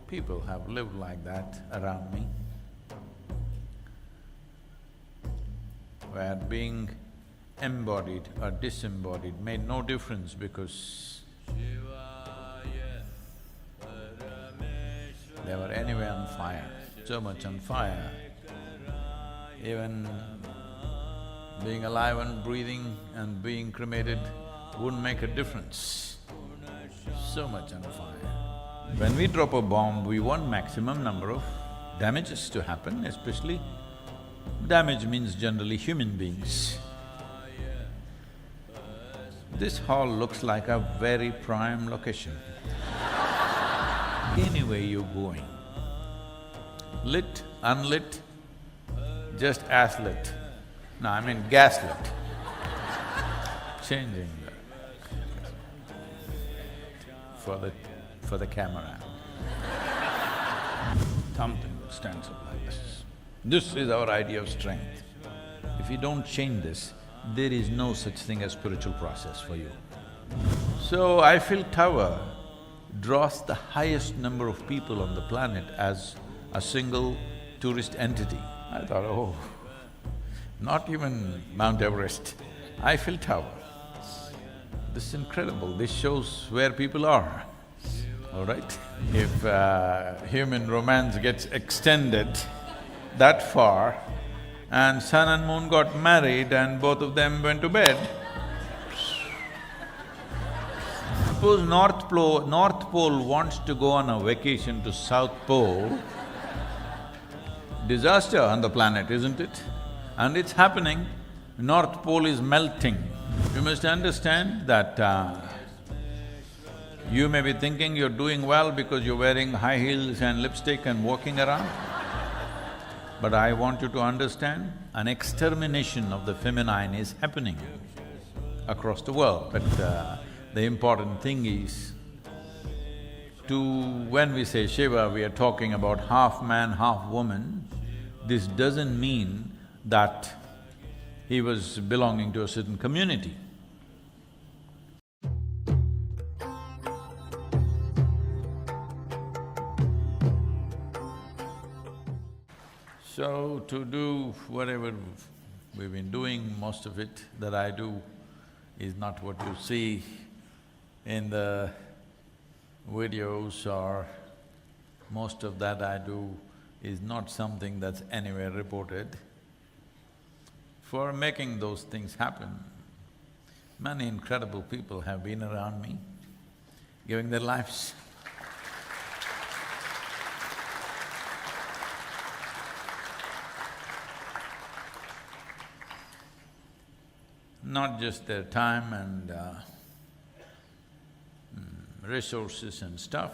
People have lived like that around me, where being embodied or disembodied made no difference because they were anyway on fire, so much on fire. Even being alive and breathing and being cremated wouldn't make a difference, so much on fire. When we drop a bomb, we want maximum number of damages to happen, especially damage means generally human beings. This hall looks like a very prime location. Anyway you're going, lit, unlit, just as lit. No, I mean gaslit. Changing for the camera. Something stands up like this. This is our idea of strength. If you don't change this, there is no such thing as spiritual process for you. So Eiffel Tower draws the highest number of people on the planet as a single tourist entity. I thought, oh, not even Mount Everest, Eiffel Tower. This is incredible, this shows where people are, all right? If human romance gets extended that far and sun and moon got married and both of them went to bed, suppose North Pole wants to go on a vacation to South Pole, disaster on the planet, isn't it? And it's happening, North Pole is melting. You must understand that you may be thinking you're doing well because you're wearing high heels and lipstick and walking around. But I want you to understand, an extermination of the feminine is happening across the world. But the important thing is, when we say Shiva, we are talking about half man, half woman. This doesn't mean that he was belonging to a certain community. So, to do whatever we've been doing, most of it that I do is not what you see in the videos, or most of that I do is not something that's anywhere reported. For making those things happen, many incredible people have been around me, giving their lives. Not just their time and resources and stuff,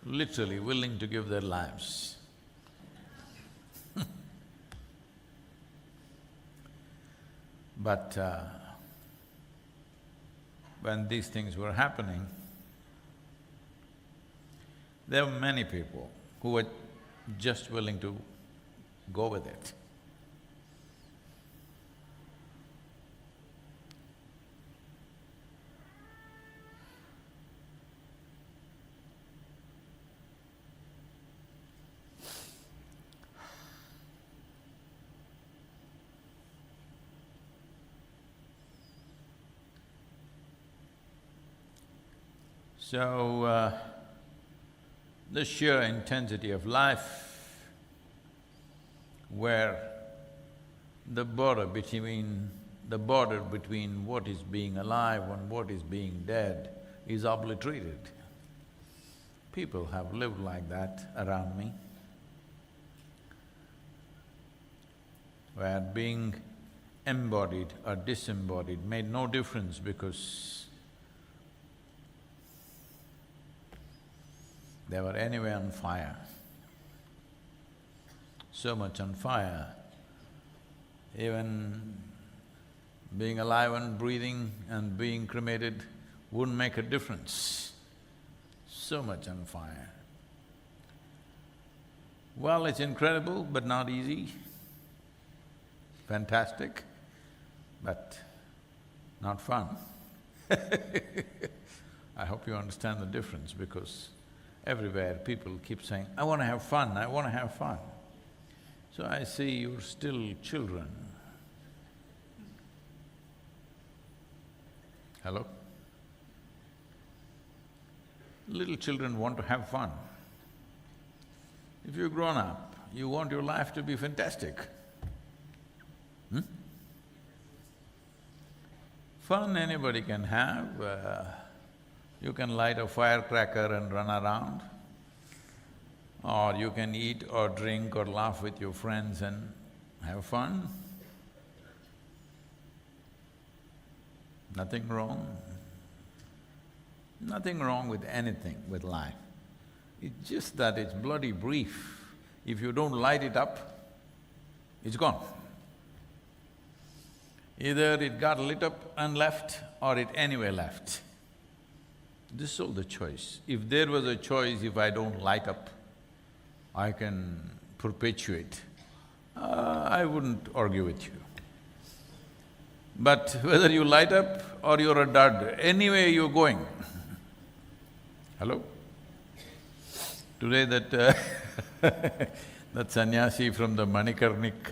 literally willing to give their lives. But when these things were happening, there were many people who were just willing to go with it. So, the sheer intensity of life, where the border between what is being alive and what is being dead is obliterated. People have lived like that around me, where being embodied or disembodied made no difference because they were anyway on fire, so much on fire. Even being alive and breathing and being cremated wouldn't make a difference, so much on fire. Well, it's incredible but not easy, fantastic, but not fun. I hope you understand the difference, because Everywhere people keep saying, I want to have fun, I want to have fun. So I say, you're still children. Hello? Little children want to have fun. If you're grown up, you want your life to be fantastic. Fun anybody can have. You can light a firecracker and run around, or you can eat or drink or laugh with your friends and have fun. Nothing wrong. Nothing wrong with anything with life. It's just that it's bloody brief. If you don't light it up, it's gone. Either it got lit up and left, or it anyway left. This is all the choice. If there was a choice, if I don't light up, I can perpetuate, I wouldn't argue with you. But whether you light up or you're a dud, anyway you're going. Hello? Today that sannyasi from the Manikarnik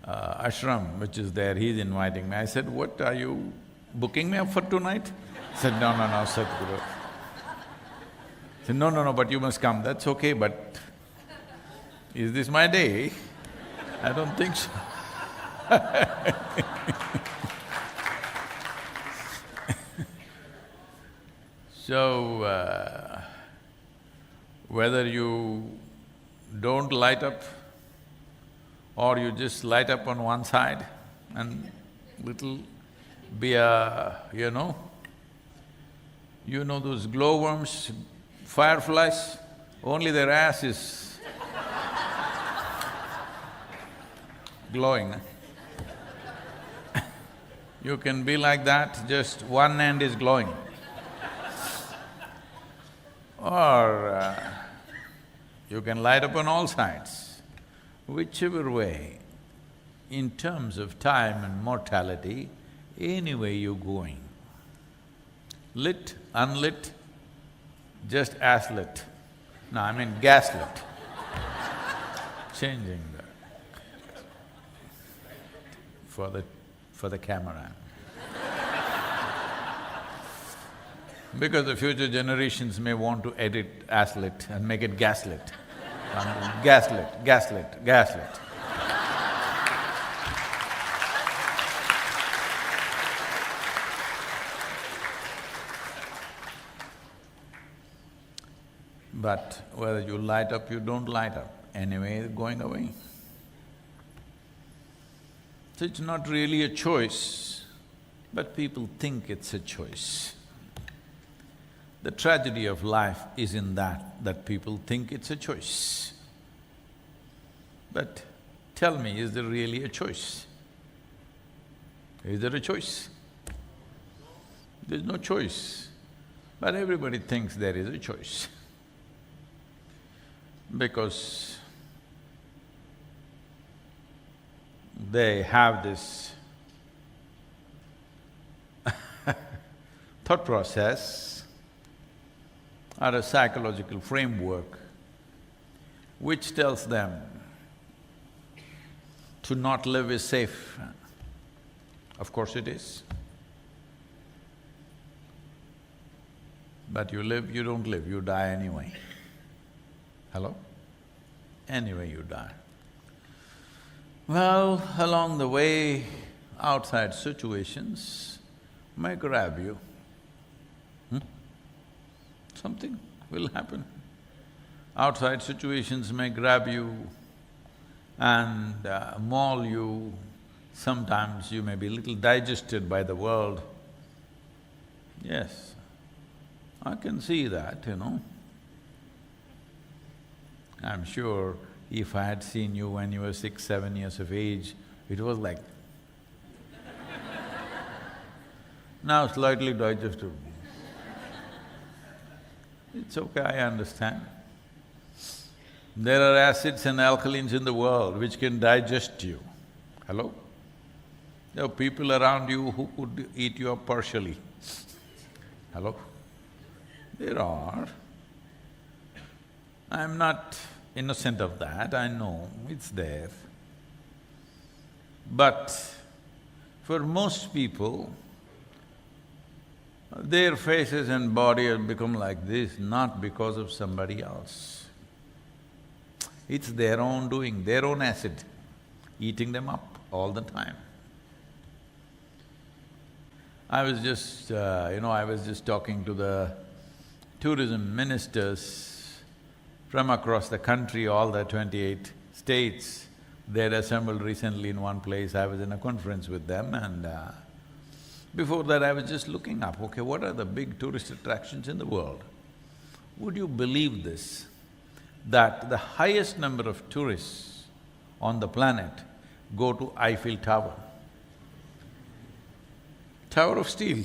ashram which is there, he's inviting me. I said, what, are you booking me up for tonight? He said, no, Sadhguru. I said, no, but you must come. That's okay, but is this my day? I don't think so. So, whether you don't light up or you just light up on one side and little be a, you know those glowworms, fireflies, only their ass is glowing. You can be like that, just one end is glowing. Or you can light up on all sides. Whichever way, in terms of time and mortality, anyway you're going. Lit, unlit, just as lit. No, I mean gaslit. Changing for the camera. Because the future generations may want to edit as lit and make it gaslit. Gaslit. But whether you light up, you don't light up, anyway it's going away. So it's not really a choice, but people think it's a choice. The tragedy of life is in that people think it's a choice. But tell me, is there really a choice? Is there a choice? There's no choice, but everybody thinks there is a choice. Because they have this thought process or a psychological framework which tells them to not live is safe. Of course it is. But you live, you don't live, you die anyway. Hello? Anyway you die. Well, along the way, outside situations may grab you. Something will happen. Outside situations may grab you and maul you. Sometimes you may be a little digested by the world. Yes, I can see that, I'm sure if I had seen you when you were 6, 7 years of age, it was like now slightly digested. It's okay, I understand. There are acids and alkalins in the world which can digest you. Hello? There are people around you who could eat you up partially. Hello? There are. I'm not innocent of that, I know it's there. But for most people, their faces and body have become like this not because of somebody else. It's their own doing, their own acid, eating them up all the time. I was just talking to the tourism ministers from across the country, all the 28 states. They'd assembled recently in one place. I was in a conference with them, and before that I was just looking up, okay, what are the big tourist attractions in the world? Would you believe this, that the highest number of tourists on the planet go to Eiffel Tower? Tower of steel.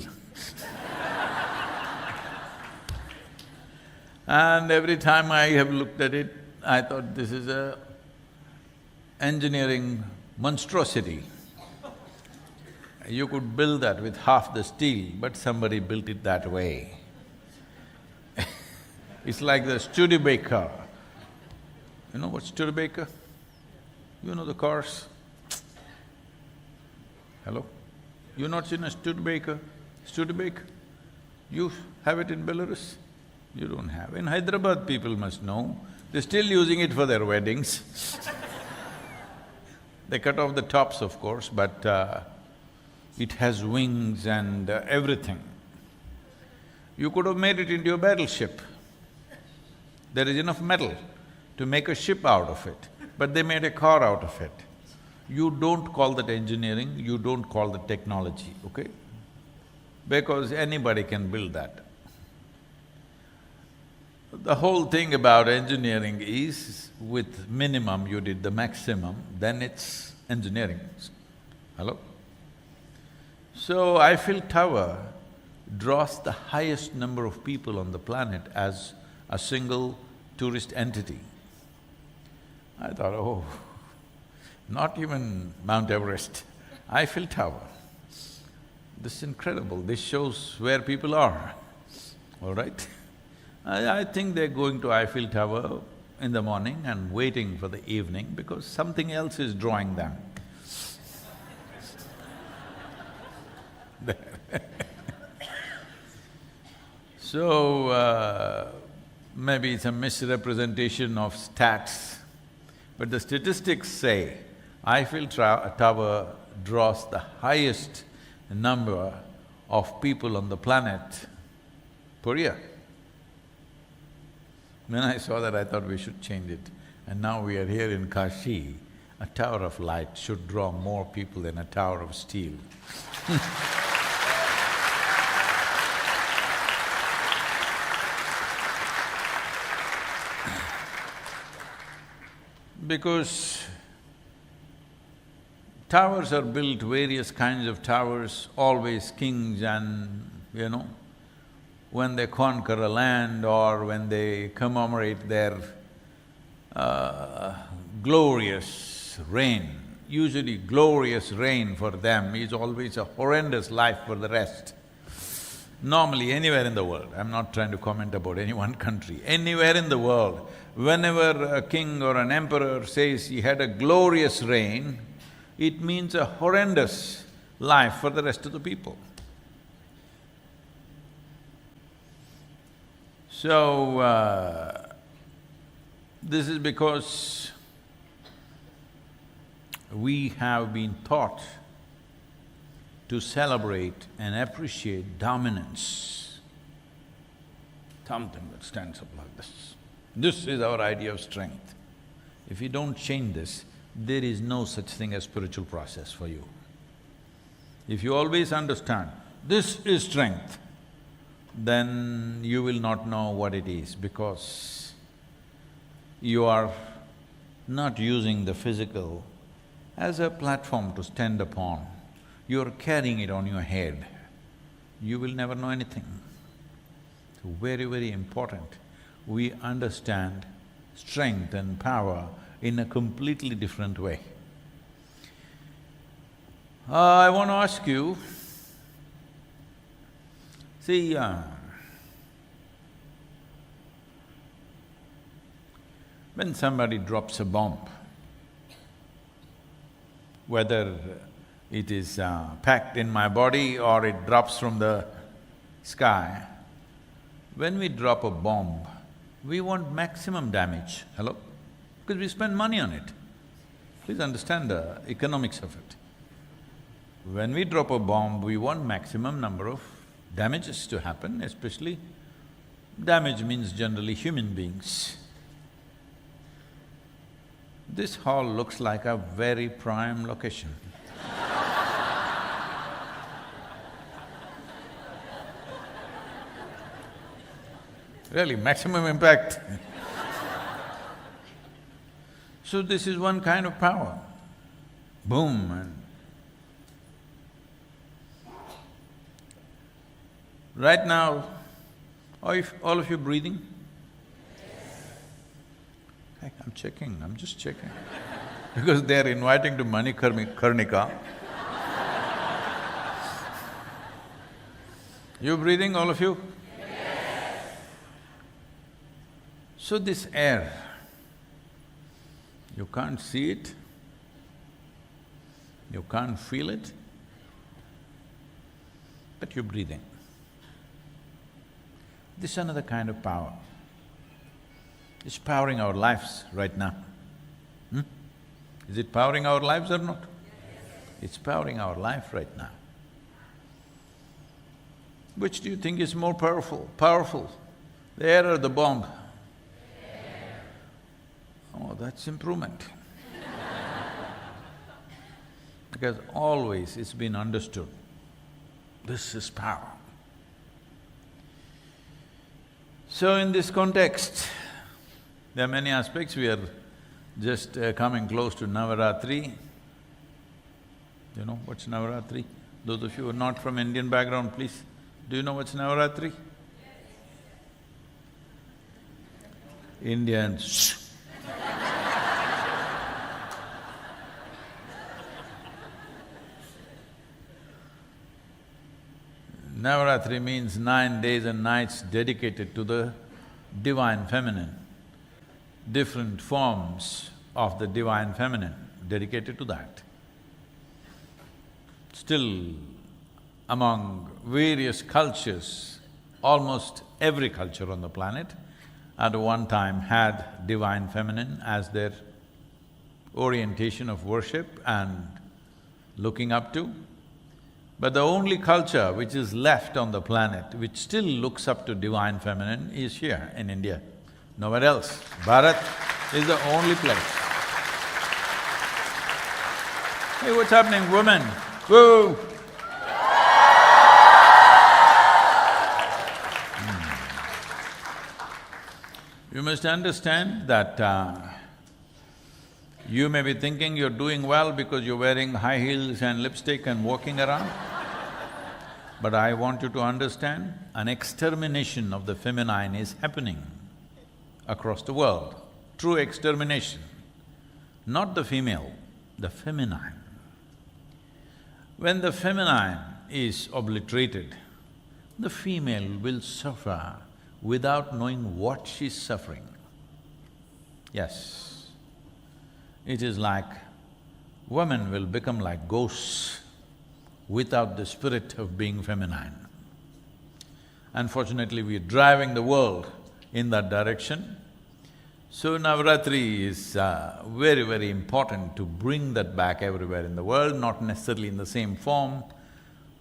And every time I have looked at it, I thought this is a engineering monstrosity. You could build that with half the steel, but somebody built it that way. It's like the Studebaker. You know what Studebaker? You know the cars? Hello? You not seen a Studebaker? Studebaker? You have it in Belarus? You don't have. In Hyderabad, people must know. They're still using it for their weddings. They cut off the tops, of course, but it has wings and everything. You could have made it into a battleship. There is enough metal to make a ship out of it, but they made a car out of it. You don't call that engineering, you don't call that technology, okay? Because anybody can build that. The whole thing about engineering is, with minimum you did the maximum, then it's engineering. Hello? So Eiffel Tower draws the highest number of people on the planet as a single tourist entity. I thought, oh, not even Mount Everest, Eiffel Tower. This is incredible, this shows where people are, all right? I think they're going to Eiffel Tower in the morning and waiting for the evening because something else is drawing them. So, maybe it's a misrepresentation of stats, but the statistics say Eiffel Tower draws the highest number of people on the planet per year. When I saw that, I thought we should change it. And now we are here in Kashi, a tower of light should draw more people than a tower of steel. Because towers are built, various kinds of towers, always kings and, when they conquer a land or when they commemorate their glorious reign, usually glorious reign for them is always a horrendous life for the rest. Normally, anywhere in the world, I'm not trying to comment about any one country, anywhere in the world, whenever a king or an emperor says he had a glorious reign, it means a horrendous life for the rest of the people. So, this is because we have been taught to celebrate and appreciate dominance, something that stands up like this. This is our idea of strength. If you don't change this, there is no such thing as spiritual process for you. If you always understand, this is strength, then you will not know what it is because you are not using the physical as a platform to stand upon. You're carrying it on your head. You will never know anything. So very, very important, we understand strength and power in a completely different way. I want to ask you, see, When somebody drops a bomb, whether it is packed in my body or it drops from the sky, when we drop a bomb, we want maximum damage, hello? Because we spend money on it. Please understand the economics of it. When we drop a bomb, we want maximum number of damages to happen, especially damage means generally human beings. This hall looks like a very prime location. Really, maximum impact. So this is one kind of power. Boom and… Right now, are all of you breathing? Heck, I'm just checking. Because they're inviting to Manikarnika. You breathing, all of you? So this air, you can't see it, you can't feel it, but you're breathing. This is another kind of power. It's powering our lives right now. Is it powering our lives or not? It's powering our life right now. Which do you think is more powerful? The air or the bomb? Oh, that's improvement. Because always it's been understood, this is power. So in this context, there are many aspects. We are just coming close to Navaratri. You know what's Navaratri? Those of you who are not from Indian background, please, do you know what's Navaratri? Indians, Navaratri means 9 days and nights dedicated to the divine feminine, different forms of the divine feminine dedicated to that. Still, among various cultures, almost every culture on the planet at one time had divine feminine as their orientation of worship and looking up to. But the only culture which is left on the planet which still looks up to divine feminine is here in India, nowhere else. Bharat is the only place. Hey, what's happening, women? Woo! You must understand that you may be thinking you're doing well because you're wearing high heels and lipstick and walking around. But I want you to understand, an extermination of the feminine is happening across the world. True extermination. Not the female, the feminine. When the feminine is obliterated, the female will suffer without knowing what she's suffering. Yes, it is like women will become like ghosts without the spirit of being feminine. Unfortunately, we're driving the world in that direction. So Navaratri is very, very important to bring that back everywhere in the world, not necessarily in the same form.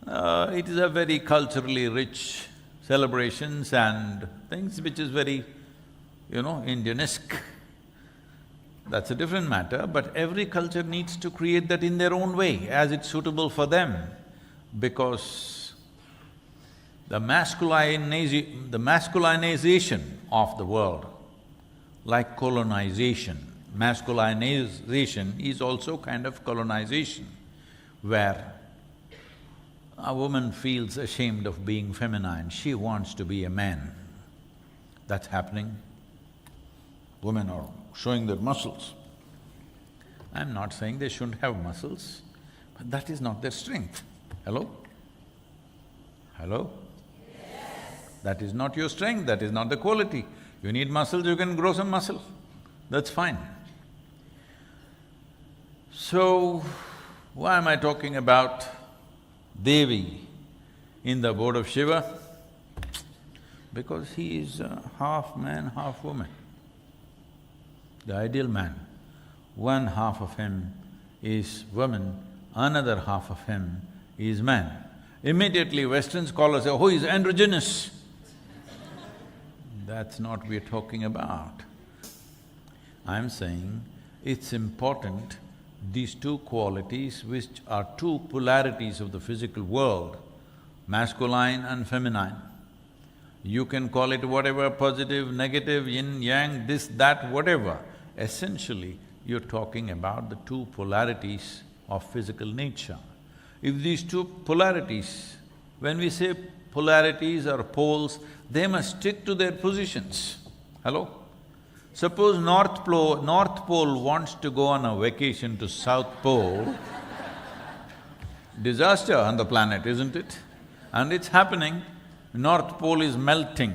It is a very culturally rich celebrations and things which is very, Indianesque. That's a different matter, but every culture needs to create that in their own way, as it's suitable for them, because the masculinization of the world, like colonization, masculinization is also kind of colonization, where a woman feels ashamed of being feminine, she wants to be a man. That's happening. Women are showing their muscles. I'm not saying they shouldn't have muscles, but that is not their strength. Hello? Hello? Yes. That is not your strength, that is not the quality. You need muscles, you can grow some muscle. that's fine. So, why am I talking about Devi in the abode of Shiva? Because he is half man, half woman. The ideal man, one half of him is woman, another half of him is man. Immediately Western scholars say, oh, he's androgynous. That's not what we're talking about. I'm saying it's important, these two qualities which are two polarities of the physical world, masculine and feminine. You can call it whatever, positive, negative, yin, yang, this, that, whatever. Essentially, you're talking about the two polarities of physical nature. If these two polarities, when we say polarities or poles, they must stick to their positions. Hello? Suppose North Pole wants to go on a vacation to South Pole, disaster on the planet, isn't it? And it's happening, North Pole is melting.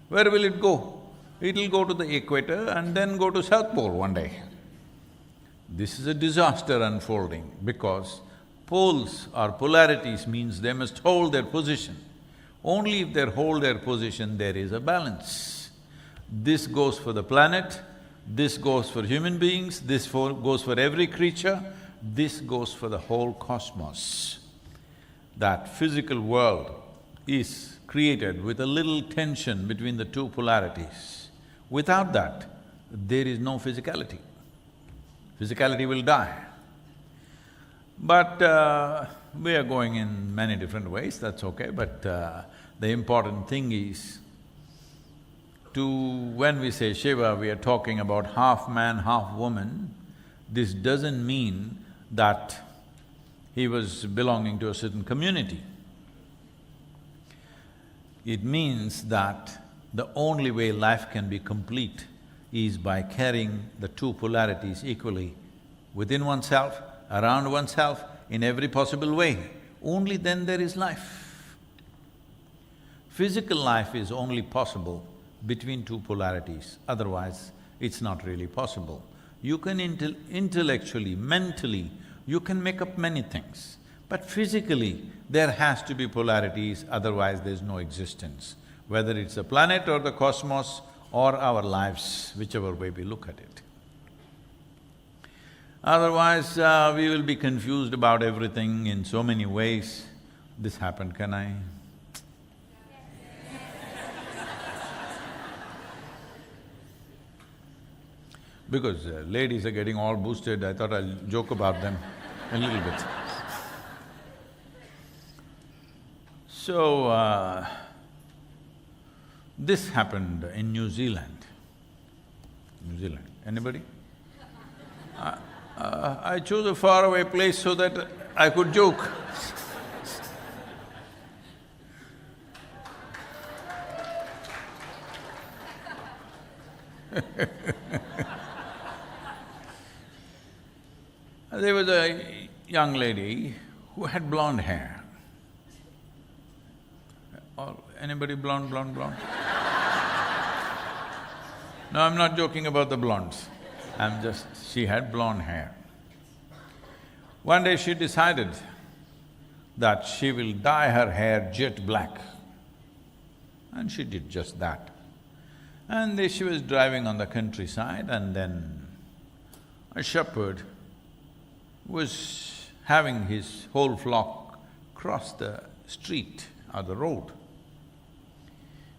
Where will it go? It'll go to the equator and then go to South Pole one day. This is a disaster unfolding because poles or polarities means they must hold their position. Only if they hold their position, there is a balance. This goes for the planet, this goes for human beings, goes for every creature, this goes for the whole cosmos. That physical world is created with a little tension between the two polarities. Without that, there is no physicality. Physicality will die. But we are going in many different ways, that's okay, but the important thing is when we say Shiva, we are talking about half man, half woman. This doesn't mean that he was belonging to a certain community. It means that the only way life can be complete is by carrying the two polarities equally within oneself, around oneself, in every possible way. Only then there is life. Physical life is only possible between two polarities, otherwise it's not really possible. You can intellectually, mentally, you can make up many things, but physically there has to be polarities, otherwise there's no existence, whether it's the planet or the cosmos or our lives, whichever way we look at it. Otherwise, we will be confused about everything in so many ways. This happened, can I? Because ladies are getting all boosted, I thought I'll joke about them a little bit. So, this happened in New Zealand. New Zealand, anybody? I chose a faraway place so that I could joke. There was a young lady who had blonde hair. Anybody blonde? No, I'm not joking about the blondes. She had blonde hair. One day she decided that she will dye her hair jet black. And she did just that. And she was driving on the countryside and then a shepherd was having his whole flock cross the street or the road.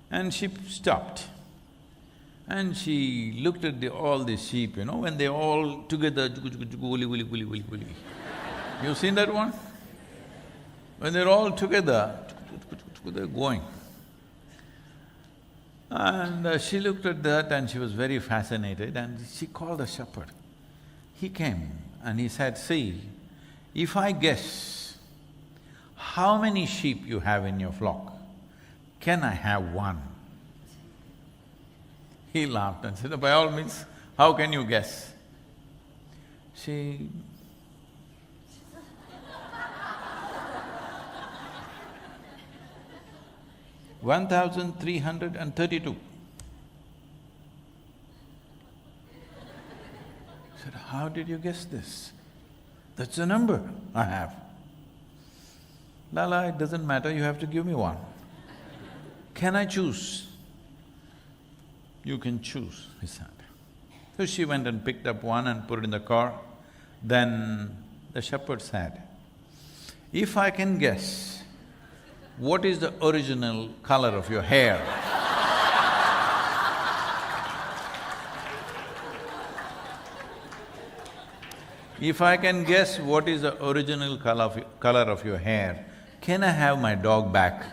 And she stopped. And she looked at all the sheep, when they're all together, you've seen that one? When they're all together, they're going. And she looked at that and she was very fascinated and she called the shepherd. He came and he said, see, if I guess how many sheep you have in your flock, can I have one? He laughed and said, by all means, how can you guess? She… 1,332. I said, how did you guess this? That's the number I have. Lala, it doesn't matter, you have to give me one. Can I choose? You can choose, he said. So she went and picked up one and put it in the car. Then the shepherd said, if I can guess what is the original color of your hair, if I can guess what is the original color of your hair, can I have my dog back?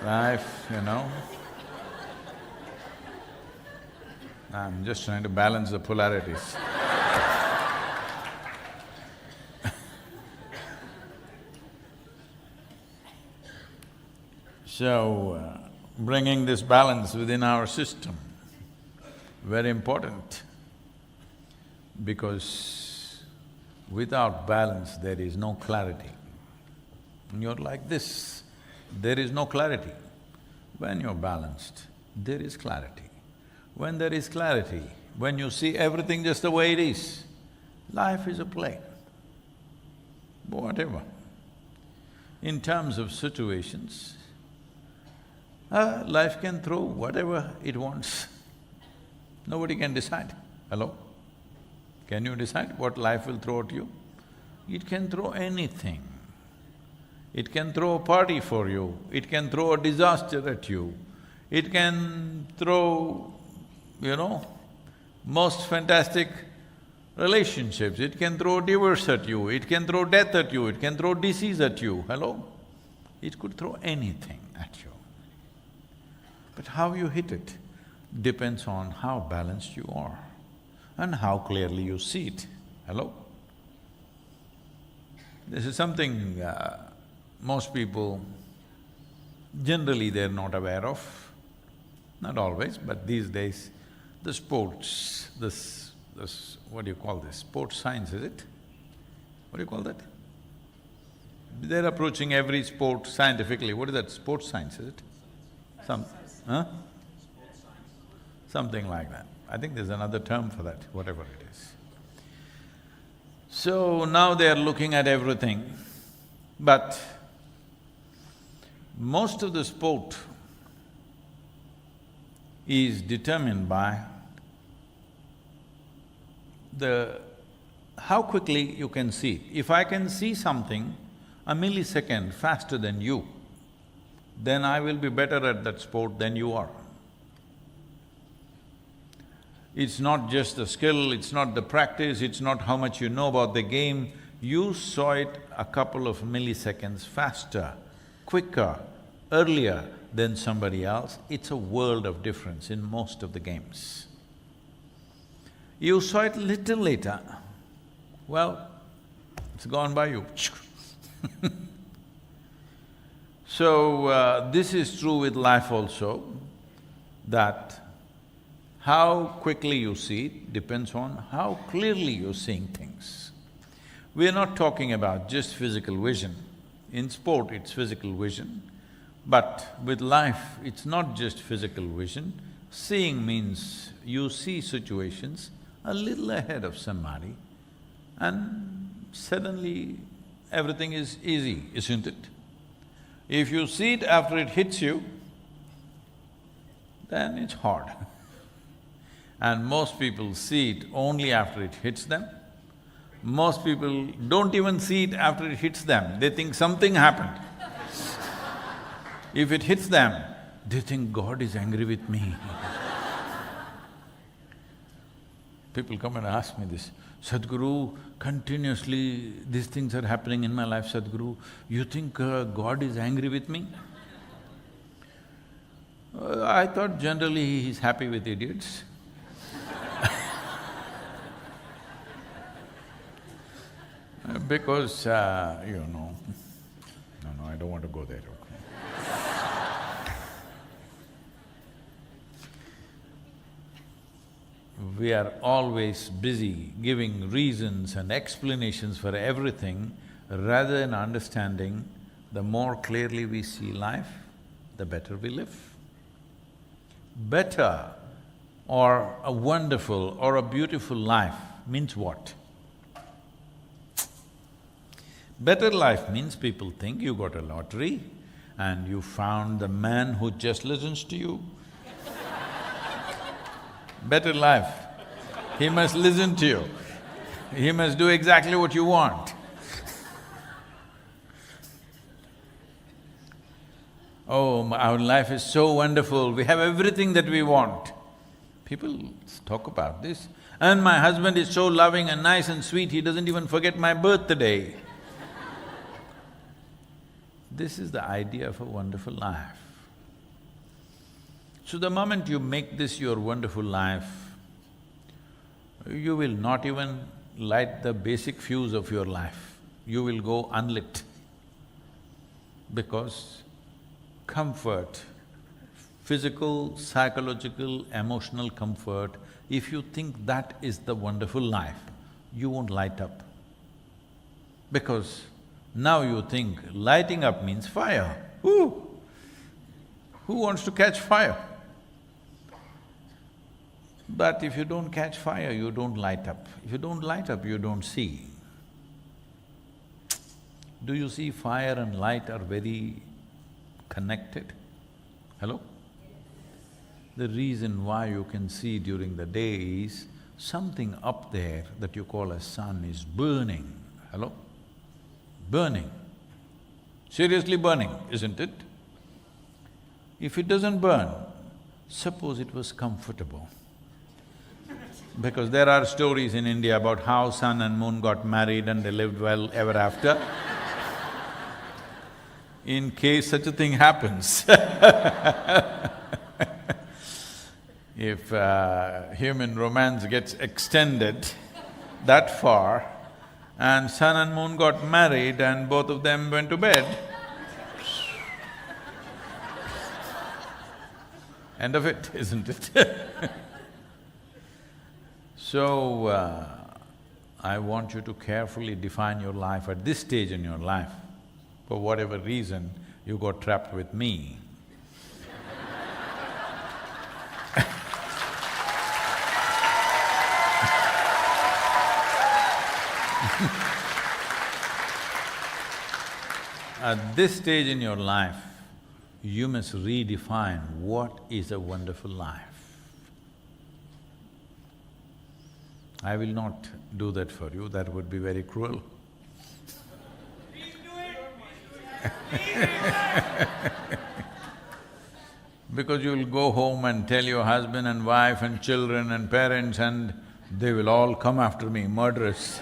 Life, you know. I'm just trying to balance the polarities. So, bringing this balance within our system, very important, because without balance there is no clarity. When you're like this, there is no clarity. When you're balanced, there is clarity. When there is clarity, when you see everything just the way it is, life is a play, whatever. In terms of situations, life can throw whatever it wants. Nobody can decide. Hello? Can you decide what life will throw at you? It can throw anything. It can throw a party for you, it can throw a disaster at you, it can throw, most fantastic relationships, it can throw divorce at you, it can throw death at you, it can throw disease at you, hello? It could throw anything at you. But how you hit it depends on how balanced you are and how clearly you see it, hello? This is something most people, generally they're not aware of, not always, but these days, the sports, what do you call this, sports science, is it? What do you call that? They're approaching every sport scientifically. What is that, sports science, is it? Something like that. I think there's another term for that, whatever it is. So now they are looking at everything, but most of the sport is determined by how quickly you can see it. If I can see something a millisecond faster than you, then I will be better at that sport than you are. It's not just the skill, it's not the practice, it's not how much you know about the game. You saw it a couple of milliseconds faster, quicker, earlier than somebody else. It's a world of difference in most of the games. You saw it little later, well, it's gone by you. So, this is true with life also, that how quickly you see it depends on how clearly you're seeing things. We're not talking about just physical vision. In sport, it's physical vision, but with life, it's not just physical vision. Seeing means you see situations a little ahead of somebody and suddenly everything is easy, isn't it? If you see it after it hits you, then it's hard. And most people see it only after it hits them. Most people don't even see it after it hits them, they think something happened. If it hits them, they think God is angry with me. People come and ask me this, Sadhguru, continuously these things are happening in my life, Sadhguru, you think God is angry with me? I thought generally he's happy with idiots. Because, no, I don't want to go there, okay. We are always busy giving reasons and explanations for everything rather than understanding the more clearly we see life, the better we live. Better or a wonderful or a beautiful life means what? Better life means people think you got a lottery and you found the man who just listens to you. Better life, he must listen to you, he must do exactly what you want. Oh, our life is so wonderful, we have everything that we want. People talk about this. And my husband is so loving and nice and sweet, he doesn't even forget my birthday. This is the idea of a wonderful life. So the moment you make this your wonderful life, you will not even light the basic fuse of your life, you will go unlit. Because comfort, physical, psychological, emotional comfort, if you think that is the wonderful life, you won't light up. Because now you think lighting up means fire. Who wants to catch fire? But if you don't catch fire, you don't light up. If you don't light up, you don't see. Do you see fire and light are very connected? Hello? The reason why you can see during the day is something up there that you call as sun is burning. Hello? Burning. Seriously burning, isn't it? If it doesn't burn, suppose it was comfortable. Because there are stories in India about how sun and moon got married and they lived well ever after. In case such a thing happens if human romance gets extended that far and sun and moon got married and both of them went to bed, end of it, isn't it? So, I want you to carefully define your life at this stage in your life. For whatever reason, you got trapped with me. At this stage in your life, you must redefine what is a wonderful life. I will not do that for you, that would be very cruel. Because you will go home and tell your husband and wife and children and parents and they will all come after me, murderers.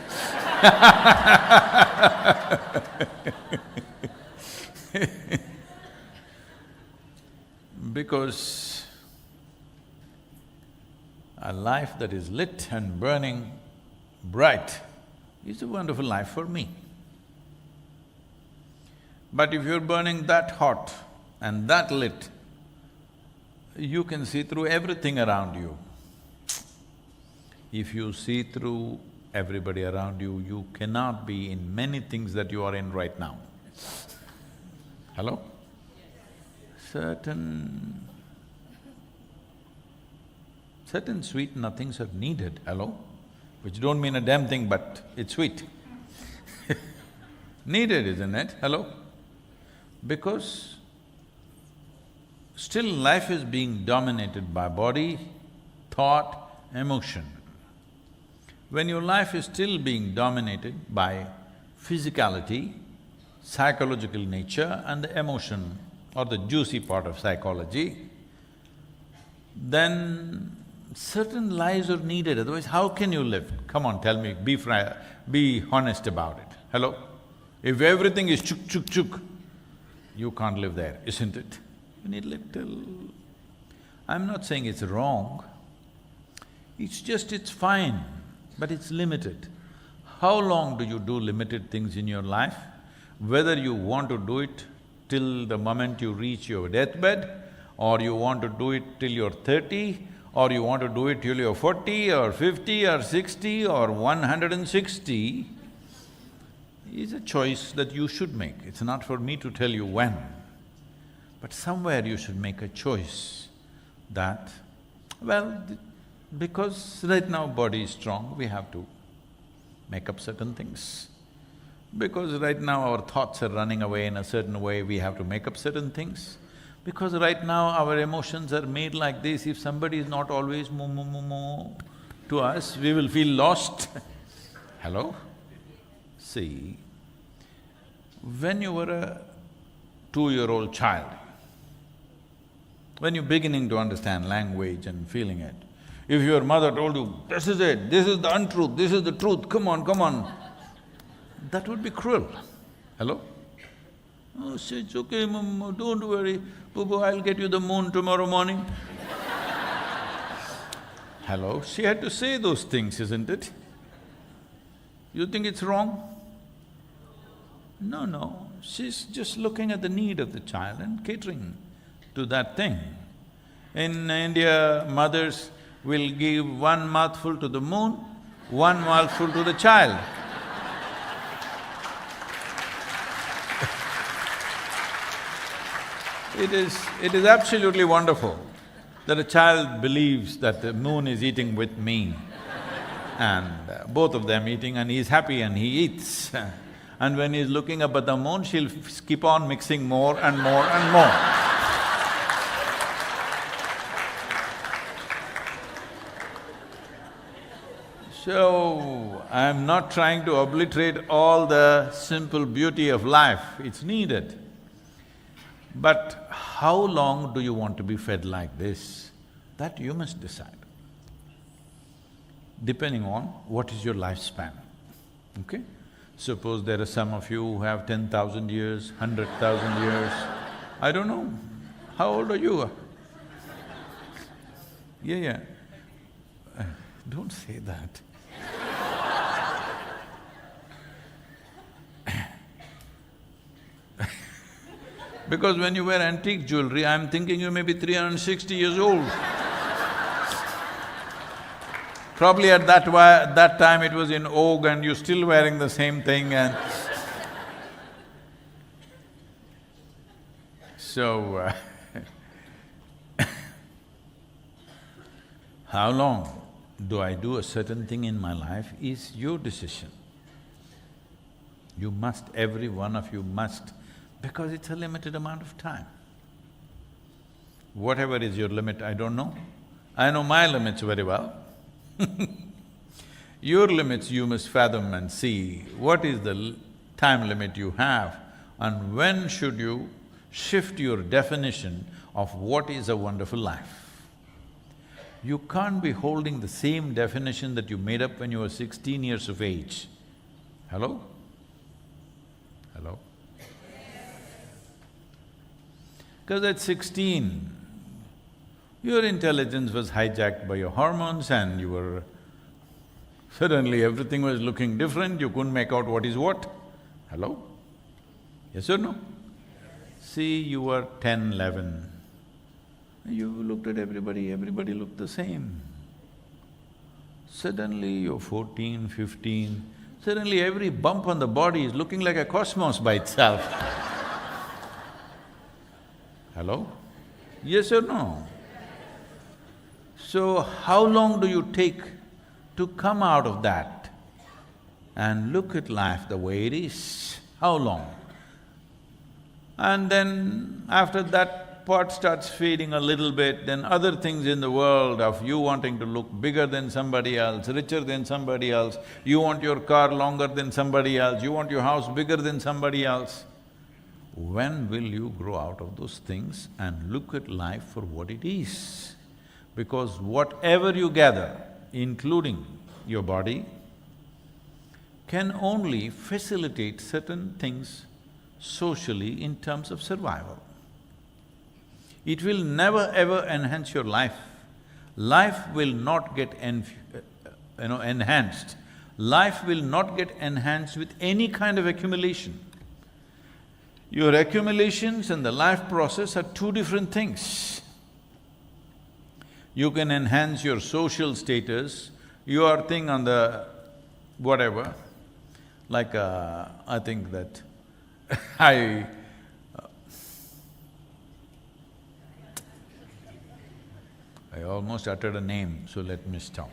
Because a life that is lit and burning bright is a wonderful life for me. But if you're burning that hot and that lit, you can see through everything around you. If you see through everybody around you, you cannot be in many things that you are in right now. Hello? Certain sweet nothings are needed, hello? Which don't mean a damn thing, but it's sweet. Needed, isn't it? Hello? Because still life is being dominated by body, thought, emotion. When your life is still being dominated by physicality, psychological nature and the emotion or the juicy part of psychology, then certain lies are needed, otherwise how can you live? Come on, tell me, be honest about it, hello? If everything is chuk chuk chuk, you can't live there, isn't it? You need little… I'm not saying it's wrong, it's fine, but it's limited. How long do you do limited things in your life? Whether you want to do it till the moment you reach your deathbed, or you want to do it till you're 30, or you want to do it till you're 40 or 50 or 60 or 160, is a choice that you should make. It's not for me to tell you when. But somewhere you should make a choice that, because right now body is strong, we have to make up certain things. Because right now our thoughts are running away in a certain way, we have to make up certain things. Because right now our emotions are made like this, if somebody is not always moo to us, we will feel lost. Hello? See, when you were a 2-year-old child, when you're beginning to understand language and feeling it, if your mother told you, this is it, this is the untruth, this is the truth, come on, that would be cruel. Hello? Oh, it's okay, Mama, don't worry, Boo, I'll get you the moon tomorrow morning. Hello? She had to say those things, isn't it? You think it's wrong? No, she's just looking at the need of the child and catering to that thing. In India, mothers will give one mouthful to the moon, one mouthful to the child. It is absolutely wonderful that a child believes that the moon is eating with me and both of them eating, and he's happy and he eats. And when he's looking up at the moon, she'll keep on mixing more and more and more. So, I'm not trying to obliterate all the simple beauty of life, it's needed. But how long do you want to be fed like this? That you must decide, depending on what is your lifespan, okay? Suppose there are some of you who have 10,000 years, 100,000 years, I don't know. How old are you? Yeah. Don't say that. Because when you wear antique jewelry, I'm thinking you may be 360 years old. Probably at that time it was in vogue and you're still wearing the same thing and… So, how long do I do a certain thing in my life is your decision. You must, every one of you must, because it's a limited amount of time. Whatever is your limit, I don't know. I know my limits very well. Your limits you must fathom and see what is the time limit you have and when should you shift your definition of what is a wonderful life. You can't be holding the same definition that you made up when you were 16 years of age. Hello? Hello? Because at 16, your intelligence was hijacked by your hormones and you were… suddenly everything was looking different, you couldn't make out what is what. Hello? Yes or no? See, you were 10, 11, you looked at everybody looked the same. Suddenly you're 14, 15, suddenly every bump on the body is looking like a cosmos by itself. Hello? Yes or no? So, how long do you take to come out of that and look at life the way it is? How long? And then after that pot starts fading a little bit, then other things in the world of you wanting to look bigger than somebody else, richer than somebody else, you want your car longer than somebody else, you want your house bigger than somebody else. When will you grow out of those things and look at life for what it is? Because whatever you gather, including your body, can only facilitate certain things socially in terms of survival. It will never ever enhance your life. Life will not get enhanced. Life will not get enhanced with any kind of accumulation. Your accumulations and the life process are two different things. you can enhance your social status, your thing on the whatever, like I think that I almost uttered a name, so let me stop.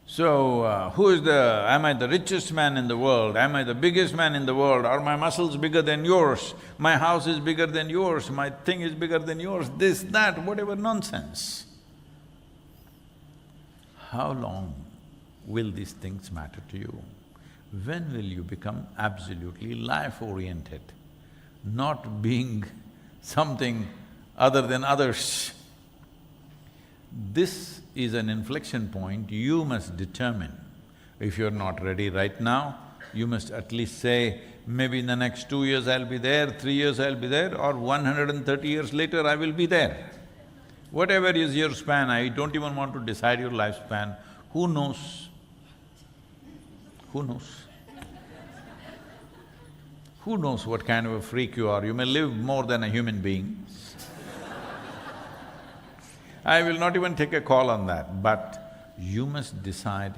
So, am I the richest man in the world? Am I the biggest man in the world? Are my muscles bigger than yours? My house is bigger than yours, my thing is bigger than yours, this, that, whatever nonsense. How long will these things matter to you? When will you become absolutely life-oriented, not being something other than others? This is an inflection point you must determine. If you're not ready right now, you must at least say, maybe in the next 2 years I'll be there, 3 years I'll be there, or 130 years later I will be there. Whatever is your span, I don't even want to decide your lifespan. Who knows? Who knows? Who knows what kind of a freak you are? You may live more than a human being. I will not even take a call on that, but you must decide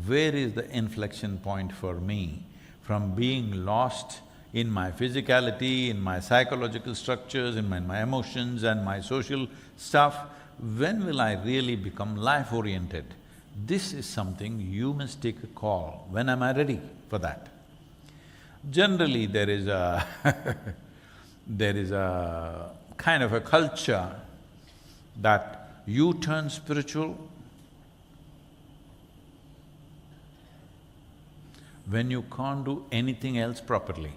where is the inflection point for me from being lost in my physicality, in my psychological structures, in my emotions and my social stuff. When will I really become life-oriented? This is something you must take a call. When am I ready for that? Generally, there is a there is a kind of a culture that you turn spiritual when you can't do anything else properly.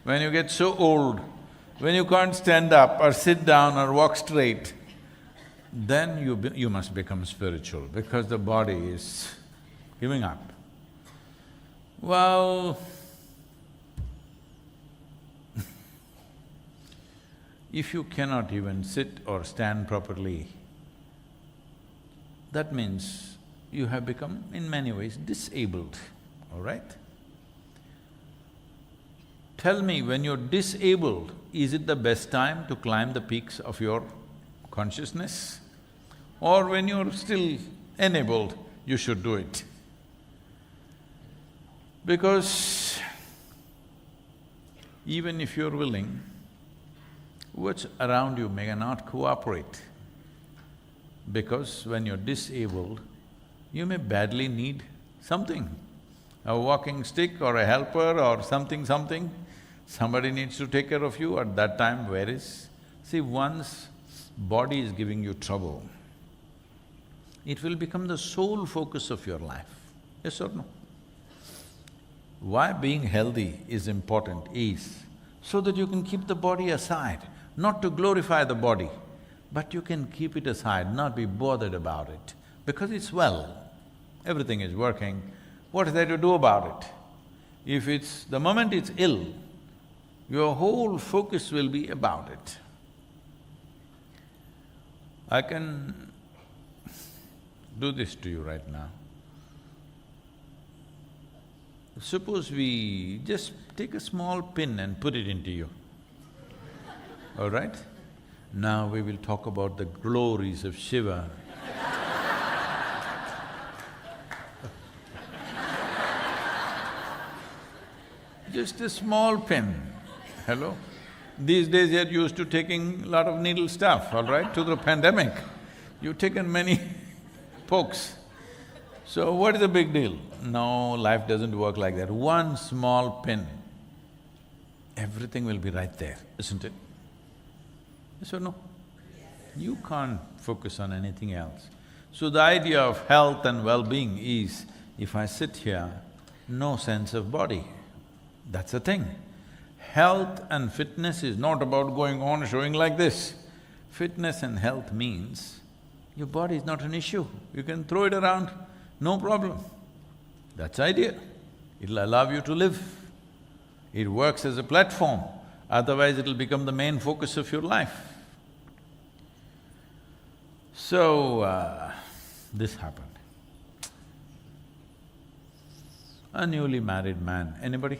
When you get so old, when you can't stand up or sit down or walk straight, then you must become spiritual because the body is giving up. Well, if you cannot even sit or stand properly, that means you have become in many ways disabled, all right? Tell me, when you're disabled, is it the best time to climb the peaks of your consciousness? Or when you're still enabled, you should do it? Because even if you're willing, what's around you may not cooperate. Because when you're disabled, you may badly need something, a walking stick or a helper or something. Somebody needs to take care of you. At that time, where is… See, once body is giving you trouble, it will become the sole focus of your life, yes or no? Why being healthy is important is so that you can keep the body aside, not to glorify the body, but you can keep it aside, not be bothered about it, because it's well, everything is working, what is there to do about it? If it's… the moment it's ill, your whole focus will be about it. I can do this to you right now. Suppose we just take a small pin and put it into you, all right? Now we will talk about the glories of Shiva. Just a small pin, hello? These days you're used to taking a lot of needle stuff, all right, to the pandemic. You've taken many pokes. So what is the big deal? No, life doesn't work like that. One small pin, everything will be right there, isn't it? Yes or no? You can't focus on anything else. So the idea of health and well-being is, if I sit here, no sense of body. That's the thing. Health and fitness is not about going on showing like this. Fitness and health means your body is not an issue, you can throw it around, no problem. That's the idea. It'll allow you to live. It works as a platform, otherwise it'll become the main focus of your life. So, this happened. A newly married man, anybody?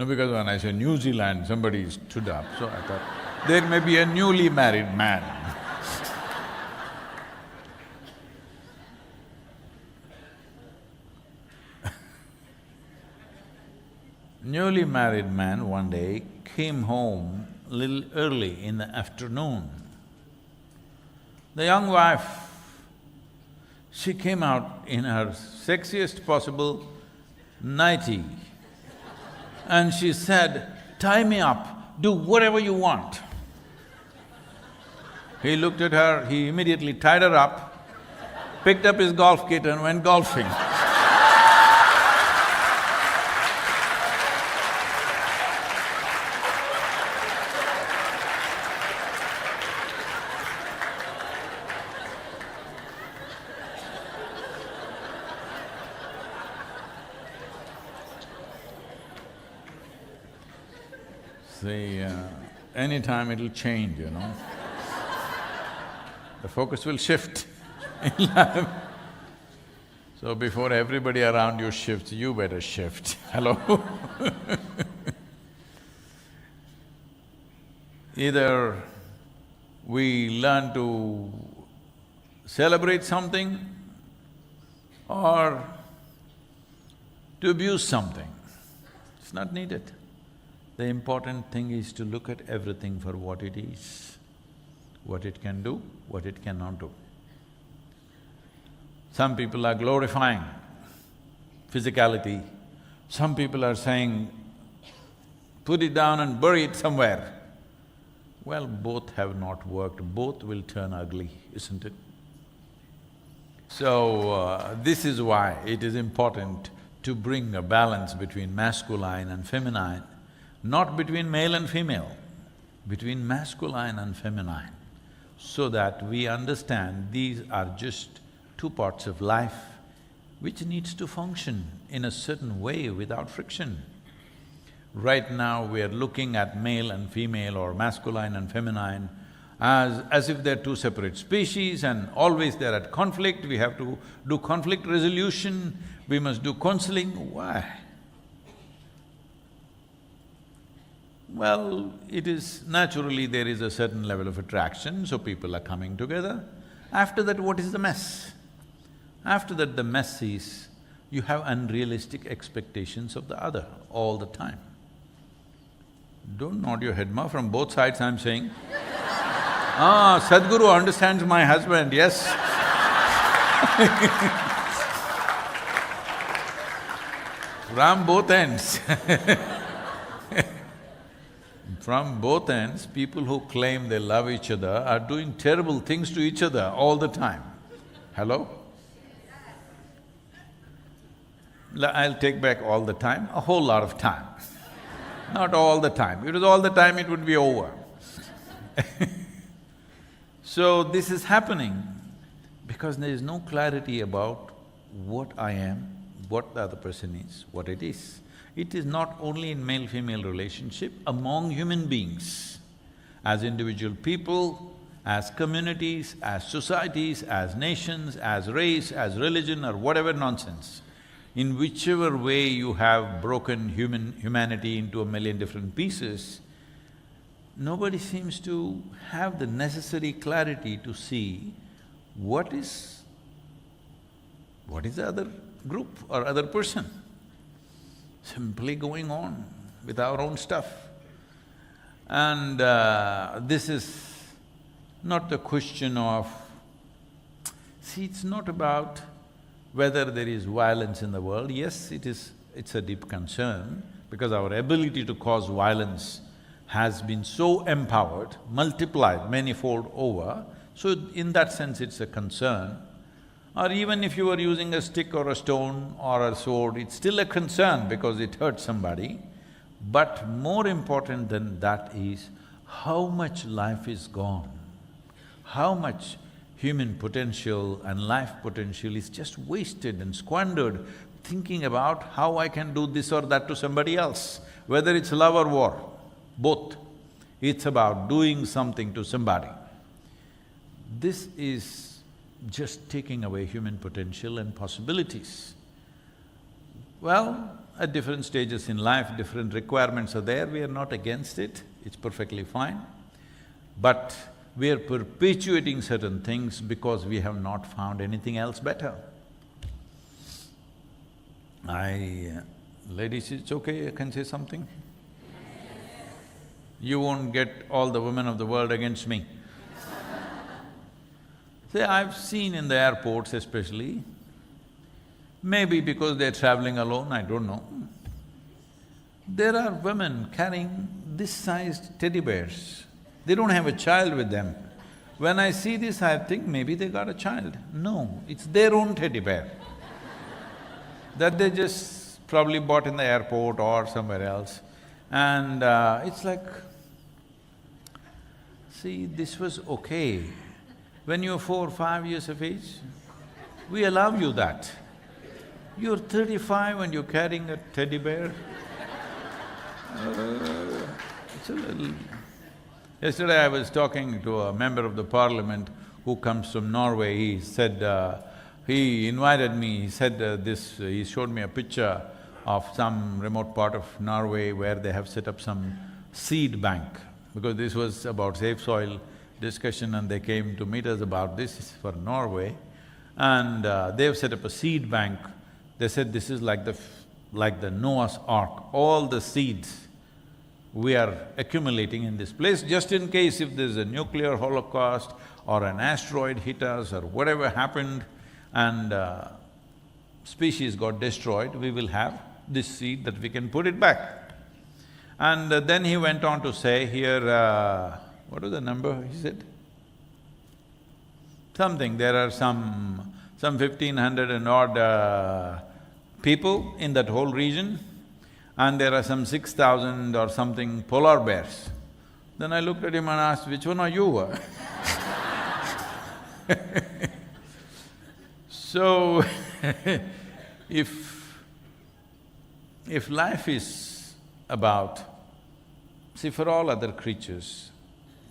No, because when I say New Zealand, somebody stood up, so I thought, there may be a newly married man. Newly married man one day came home a little early in the afternoon. The young wife, she came out in her sexiest possible nightie and she said, "Tie me up, do whatever you want." He looked at her, he immediately tied her up, picked up his golf kit and went golfing. See, anytime it'll change, you know. The focus will shift in life. So before everybody around you shifts, you better shift. Hello? Either we learn to celebrate something or to abuse something. It's not needed. The important thing is to look at everything for what it is, what it can do, what it cannot do. Some people are glorifying physicality, some people are saying, put it down and bury it somewhere. Well, both have not worked, both will turn ugly, isn't it? So, this is why it is important to bring a balance between masculine and feminine, not between male and female, between masculine and feminine, so that we understand these are just two parts of life which needs to function in a certain way without friction. Right now we are looking at male and female or masculine and feminine as if they're two separate species and always they're at conflict, we have to do conflict resolution, we must do counseling. Why? Well, it is… naturally there is a certain level of attraction, so people are coming together. After that, what is the mess? After that, the mess is, you have unrealistic expectations of the other all the time. Don't nod your head, ma, from both sides I'm saying. Ah, Sadhguru understands my husband, yes. From both ends. From both ends, people who claim they love each other are doing terrible things to each other all the time. Hello? I'll take back all the time, a whole lot of time. Not all the time. If it was all the time, it would be over. So this is happening because there is no clarity about what I am, what the other person is, what it is. It is not only in male-female relationship, among human beings, as individual people, as communities, as societies, as nations, as race, as religion or whatever nonsense. In whichever way you have broken humanity into a million different pieces, nobody seems to have the necessary clarity to see what is the other group or other person. Simply going on with our own stuff. And this is not the question of… see, it's not about whether there is violence in the world. Yes, it's a deep concern because our ability to cause violence has been so empowered, multiplied manifold over, so in that sense it's a concern. Or even if you were using a stick or a stone or a sword, it's still a concern because it hurts somebody. But more important than that is how much life is gone, how much human potential and life potential is just wasted and squandered thinking about how I can do this or that to somebody else, whether it's love or war, both. It's about doing something to somebody. This is just taking away human potential and possibilities. Well, at different stages in life, different requirements are there, we are not against it, it's perfectly fine. But we are perpetuating certain things because we have not found anything else better. Ladies, it's okay, I can say something? You won't get all the women of the world against me. See, I've seen in the airports especially, maybe because they're traveling alone, I don't know. There are women carrying this sized teddy bears. They don't have a child with them. When I see this, I think maybe they got a child. No, it's their own teddy bear that they just probably bought in the airport or somewhere else. And it's like, see, this was okay. When you're 4 or 5 years of age, we allow you that. You're 35 and you're carrying a teddy bear. It's a little… Yesterday I was talking to a member of the parliament who comes from Norway. He said… he invited me, he said he showed me a picture of some remote part of Norway where they have set up some seed bank, because this was about safe soil discussion and they came to meet us about this for Norway. And they've set up a seed bank. They said this is like the Noah's Ark. All the seeds we are accumulating in this place just in case if there's a nuclear holocaust or an asteroid hit us or whatever happened and species got destroyed, we will have this seed that we can put it back. And then he went on to say here, what was the number he said? Something, there are some 1,500 and odd people in that whole region, and there are some 6,000 or something polar bears. Then I looked at him and asked, which one are you? So, if life is about… See, for all other creatures,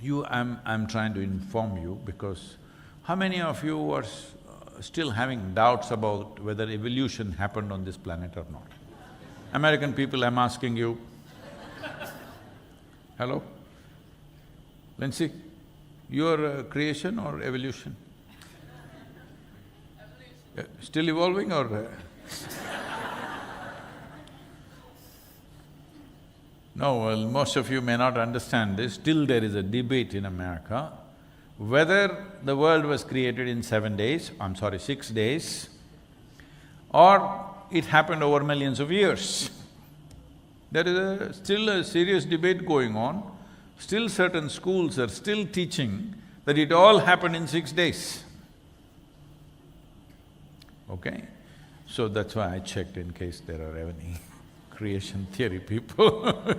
I'm trying to inform you because how many of you are still having doubts about whether evolution happened on this planet or not? American people, I'm asking you. Hello? Lindsay, you're creation or evolution? Still evolving or… No, well, most of you may not understand this, still there is a debate in America whether the world was created in 7 days, 6 days, or it happened over millions of years. There is still a serious debate going on. Still certain schools are still teaching that it all happened in 6 days. Okay? So that's why I checked in case there are any creation theory people.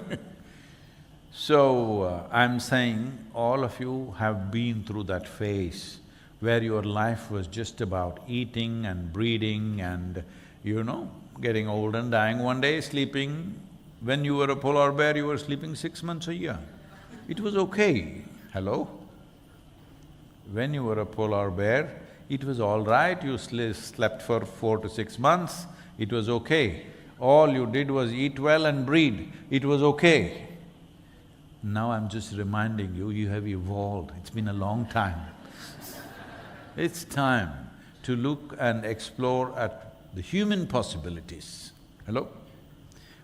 So, I'm saying all of you have been through that phase where your life was just about eating and breeding and, getting old and dying one day, sleeping. When you were a polar bear, you were sleeping 6 months a year. It was okay. Hello? When you were a polar bear, it was all right, you slept for 4 to 6 months, it was okay. All you did was eat well and breed, it was okay. Now I'm just reminding you, you have evolved, it's been a long time. It's time to look and explore at the human possibilities. Hello?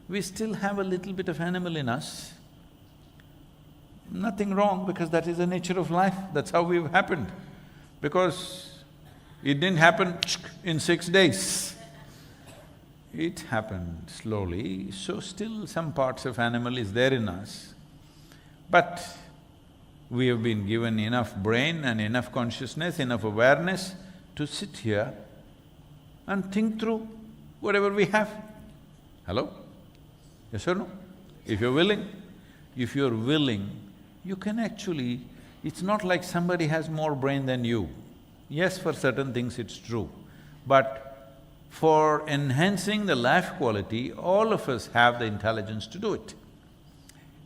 We still have a little bit of animal in us. Nothing wrong because that is the nature of life, that's how we've happened. Because it didn't happen in 6 days. It happened slowly, so still some parts of animal is there in us. But we have been given enough brain and enough consciousness, enough awareness to sit here and think through whatever we have. Hello? Yes or no? If you're willing, you can actually… It's not like somebody has more brain than you. Yes, for certain things it's true, but for enhancing the life quality, all of us have the intelligence to do it.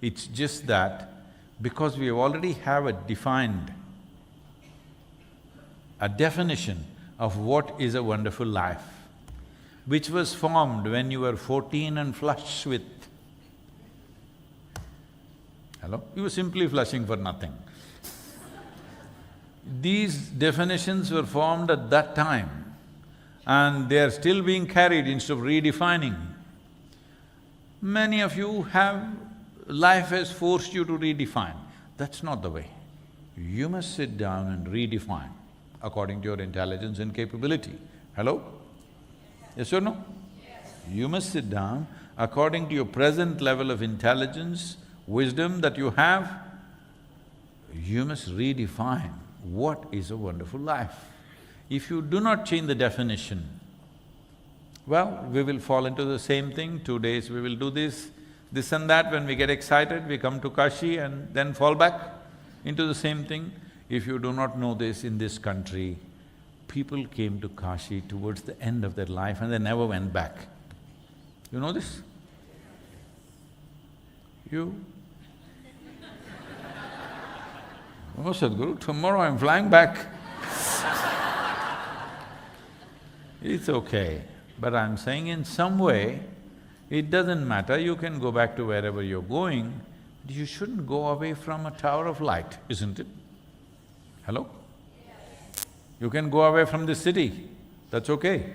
It's just that because we already have a definition of what is a wonderful life. which was formed when you were 14 and flush with… Hello? You were simply flushing for nothing. These definitions were formed at that time and they are still being carried instead of redefining. Many of you have… life has forced you to redefine. That's not the way. You must sit down and redefine according to your intelligence and capability. Hello? Yes or no? Yes. You must sit down according to your present level of intelligence, wisdom that you have. You must redefine what is a wonderful life. If you do not change the definition, well, we will fall into the same thing. 2 days we will do this and that. When we get excited, we come to Kashi and then fall back into the same thing. If you do not know this, in this country, people came to Kashi towards the end of their life and they never went back. You know this? You? Oh, Sadhguru, tomorrow I'm flying back. It's okay, but I'm saying in some way, it doesn't matter, you can go back to wherever you're going, but you shouldn't go away from a tower of light, isn't it? Hello? You can go away from the city, that's okay,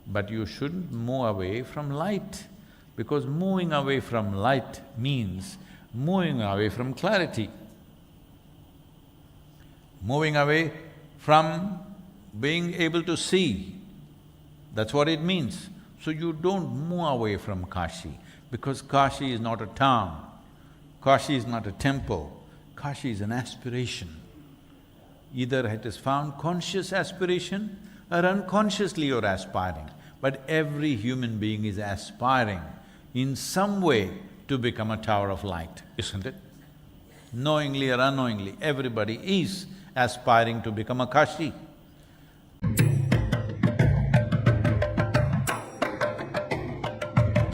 but you shouldn't move away from light, because moving away from light means moving away from clarity, moving away from being able to see. That's what it means. So you don't move away from Kashi, because Kashi is not a town, Kashi is not a temple, Kashi is an aspiration. Either it is found conscious aspiration or unconsciously you're aspiring, but every human being is aspiring in some way to become a tower of light, isn't it? Knowingly or unknowingly, everybody is aspiring to become a Kashi.